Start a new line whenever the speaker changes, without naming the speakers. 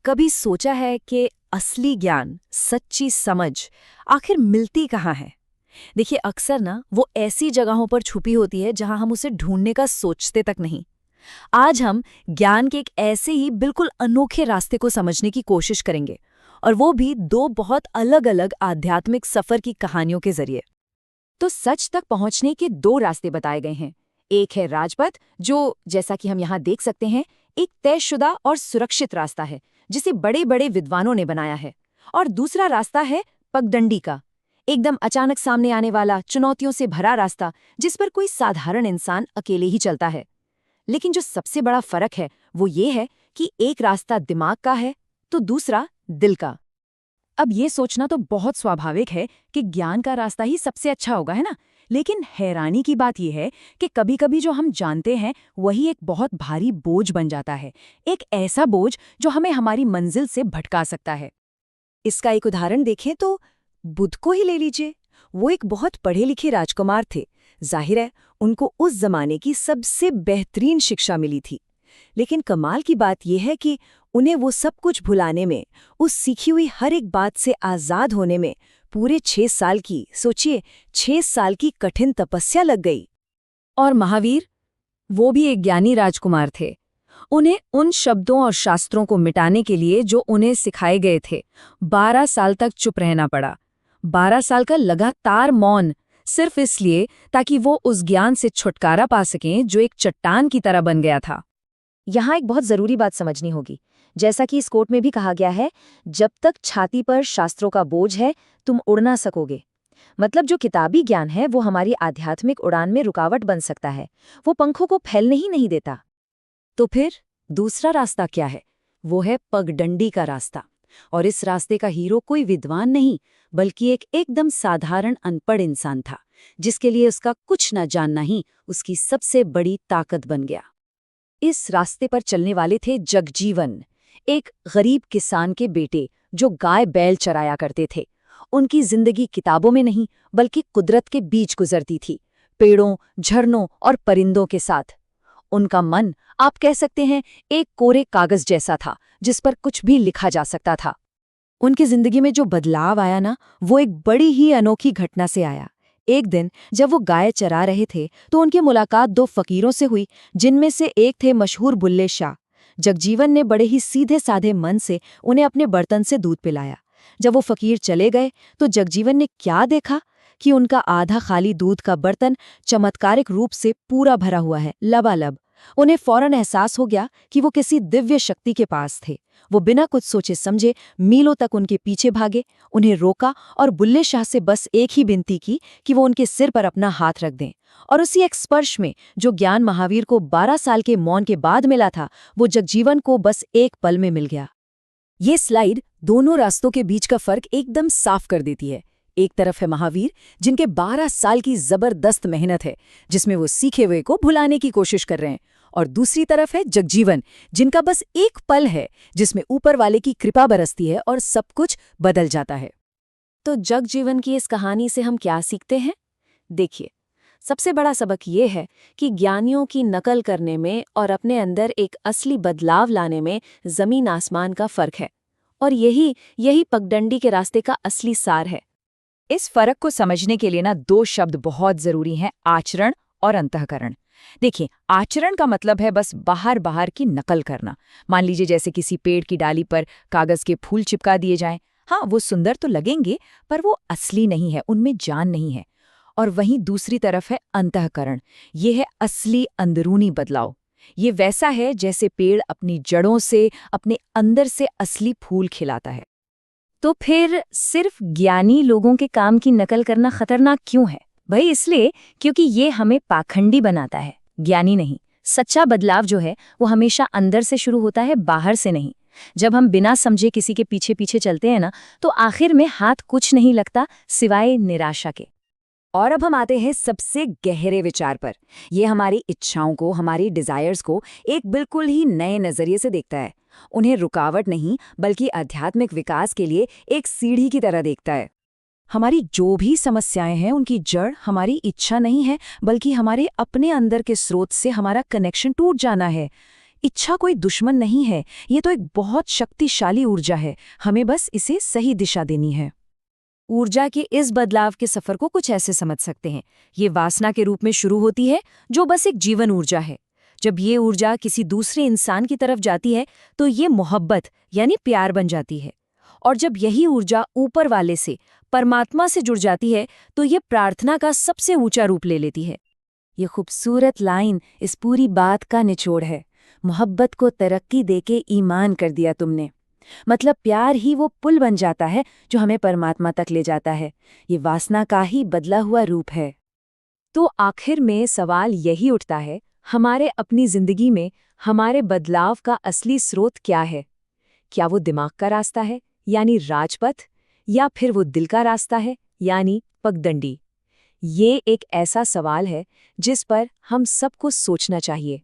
कभी सोचा है कि असली ज्ञान, सच्ची समझ आखिर मिलती कहाँ है? देखिए, अक्सर ना वो ऐसी जगहों पर छुपी होती है जहां हम उसे ढूंढने का सोचते तक नहीं। आज हम ज्ञान के एक ऐसे ही बिल्कुल अनोखे रास्ते को समझने की कोशिश करेंगे, और वो भी दो बहुत अलग-अलग आध्यात्मिक सफर की कहानियों के जरिए। तो सच तक पहुंचने के दो रास्ते बताए गए हैं। एक है राजपथ, जो जैसा कि हम यहाँ देख सकते हैं, एक तयशुदा और सुरक्षित रास्ता है जिसे बड़े बड़े विद्वानों ने बनाया है। और दूसरा रास्ता है पगडंडी का, एकदम अचानक सामने आने वाला, चुनौतियों से भरा रास्ता जिस पर कोई साधारण इंसान अकेले ही चलता है। लेकिन जो सबसे बड़ा फर्क है वो ये है कि एक रास्ता दिमाग का है तो दूसरा दिल का। अब ये सोचना तो बहुत स्वाभाविक है कि ज्ञान का रास्ता ही सबसे अच्छा होगा, है ना? लेकिन हैरानी की बात यह है कि कभी-कभी जो हम जानते हैं वही एक बहुत भारी बोझ बन जाता है। एक ऐसा बोझ जो हमें हमारी मंजिल से भटका सकता है। इसका एक उदाहरण देखें तो बुद्ध को ही ले लीजिए। वो एक बहुत पढ़े लिखे राजकुमार थे। जाहिर है उनको उस जमाने की सबसे बेहतरीन शिक्षा मिली थी। लेकिन कमाल की बात यह है कि उन्हें वो सब कुछ भुलाने में, उस सीखी हुई हर एक बात से आज़ाद होने में पूरे 6 साल की, सोचिए, 6 साल की कठिन तपस्या लग गई। और महावीर, वो भी एक ज्ञानी राजकुमार थे। उन्हें उन शब्दों और शास्त्रों को मिटाने के लिए जो उन्हें सिखाए गए थे 12 साल तक चुप रहना पड़ा। 12 साल का लगातार मौन, सिर्फ इसलिए ताकि वो उस ज्ञान से छुटकारा पा सकें जो एक चट्टान की तरह बन गया था। यहाँ एक बहुत जरूरी बात समझनी होगी। जैसा कि इस कोट में भी कहा गया है, जब तक छाती पर शास्त्रों का बोझ है तुम उड़ ना सकोगे। मतलब जो किताबी ज्ञान है वो हमारी आध्यात्मिक उड़ान में रुकावट बन सकता है, वो पंखों को फैलने ही नहीं देता। तो फिर दूसरा रास्ता क्या है? वो है पगडंडी का रास्ता। और इस रास्ते का हीरो कोई विद्वान नहीं, बल्कि एक एकदम साधारण अनपढ़ इंसान था, जिसके लिए उसका कुछ न जानना ही उसकी सबसे बड़ी ताकत बन गया। इस रास्ते पर चलने वाले थे जगजीवन, एक गरीब किसान के बेटे जो गाय बैल चराया करते थे। उनकी जिंदगी किताबों में नहीं बल्कि कुदरत के बीच गुजरती थी, पेड़ों, झरनों और परिंदों के साथ। उनका मन, आप कह सकते हैं, एक कोरे कागज जैसा था जिस पर कुछ भी लिखा जा सकता था। उनकी जिंदगी में जो बदलाव आया ना, वो एक बड़ी ही अनोखी घटना से आया। एक दिन जब वो गाय चरा रहे थे तो उनकी मुलाकात दो फकीरों से हुई, जिनमें से एक थे मशहूर बुल्ले शाह। जगजीवन ने बड़े ही सीधे साधे मन से उन्हें अपने बर्तन से दूध पिलाया। जब वो फकीर चले गए तो जगजीवन ने क्या देखा कि उनका आधा खाली दूध का बर्तन चमत्कारिक रूप से पूरा भरा हुआ है, लबालब। उन्हें फौरन एहसास हो गया कि वो किसी दिव्य शक्ति के पास थे। वो बिना कुछ सोचे समझे मीलों तक उनके पीछे भागे, उन्हें रोका और बुल्ले शाह से बस एक ही विनती की कि वो उनके सिर पर अपना हाथ रख दें। और उसी एक स्पर्श में जो ज्ञान महावीर को 12 साल के मौन के बाद मिला था, वो जगजीवन को बस एक पल में मिल गया। ये स्लाइड दोनों रास्तों के बीच का फर्क एकदम साफ कर देती है। एक तरफ है महावीर, जिनके 12 साल की जबरदस्त मेहनत है, जिसमें वो सीखे हुए को भुलाने की कोशिश कर रहे हैं। और दूसरी तरफ है जगजीवन, जिनका बस एक पल है जिसमें ऊपर वाले की कृपा बरसती है और सब कुछ बदल जाता है। तो जगजीवन की इस कहानी से हम क्या सीखते हैं? देखिए, सबसे बड़ा सबक ये है कि ज्ञानियों की नकल करने में और अपने अंदर एक असली बदलाव लाने में जमीन आसमान का फर्क है। और यही पगडंडी के रास्ते का असली सार है। इस फर्क को समझने के लिए ना दो शब्द बहुत जरूरी हैं, आचरण और अंतःकरण। देखिए, आचरण का मतलब है बस बाहर की नकल करना। मान लीजिए जैसे किसी पेड़ की डाली पर कागज के फूल चिपका दिए जाएं। हाँ, वो सुंदर तो लगेंगे, पर वो असली नहीं है, उनमें जान नहीं है। और वहीं दूसरी तरफ है अंतःकरण। ये है असली अंदरूनी बदलाव। ये वैसा है जैसे पेड़ अपनी जड़ों से, अपने अंदर से असली फूल खिलाता है। तो फिर सिर्फ ज्ञानी लोगों के काम की नकल करना खतरनाक क्यों है? भाई इसलिए क्योंकि ये हमें पाखंडी बनाता है, ज्ञानी नहीं। सच्चा बदलाव जो है वो हमेशा अंदर से शुरू होता है, बाहर से नहीं। जब हम बिना समझे किसी के पीछे पीछे चलते हैं ना, तो आखिर में हाथ कुछ नहीं लगता सिवाय निराशा के। और अब हम आते हैं सबसे गहरे विचार पर। ये हमारी इच्छाओं को, हमारी डिजायर्स को एक बिल्कुल ही नए नजरिए से देखता है। उन्हें रुकावट नहीं बल्कि आध्यात्मिक विकास के लिए एक सीढ़ी की तरह देखता है। हमारी जो भी समस्याएं हैं उनकी जड़ हमारी इच्छा नहीं है, बल्कि हमारे अपने अंदर के स्रोत से हमारा कनेक्शन टूट जाना है। इच्छा कोई दुश्मन नहीं है, ये तो एक बहुत शक्तिशाली ऊर्जा है, हमें बस इसे सही दिशा देनी है। ऊर्जा के इस बदलाव के सफर को कुछ ऐसे समझ सकते हैं। ये वासना के रूप में शुरू होती है, जो बस एक जीवन ऊर्जा है। जब ये ऊर्जा किसी दूसरे इंसान की तरफ जाती है तो ये मोहब्बत यानी प्यार बन जाती है। और जब यही ऊर्जा ऊपर वाले से, परमात्मा से जुड़ जाती है, तो ये प्रार्थना का सबसे ऊंचा रूप ले लेती है। ये खूबसूरत लाइन इस पूरी बात का निचोड़ है। मोहब्बत को तरक्की देके ईमान कर दिया तुमने। मतलब प्यार ही वो पुल बन जाता है जो हमें परमात्मा तक ले जाता है। ये वासना का ही बदला हुआ रूप है। तो आखिर में सवाल यही उठता है, हमारे अपनी जिंदगी में हमारे बदलाव का असली स्रोत क्या है? क्या वो दिमाग का रास्ता है, यानी राजपथ, या फिर वो दिल का रास्ता है, यानी पगडंडी? ये एक ऐसा सवाल है जिस पर हम सबको सोचना चाहिए।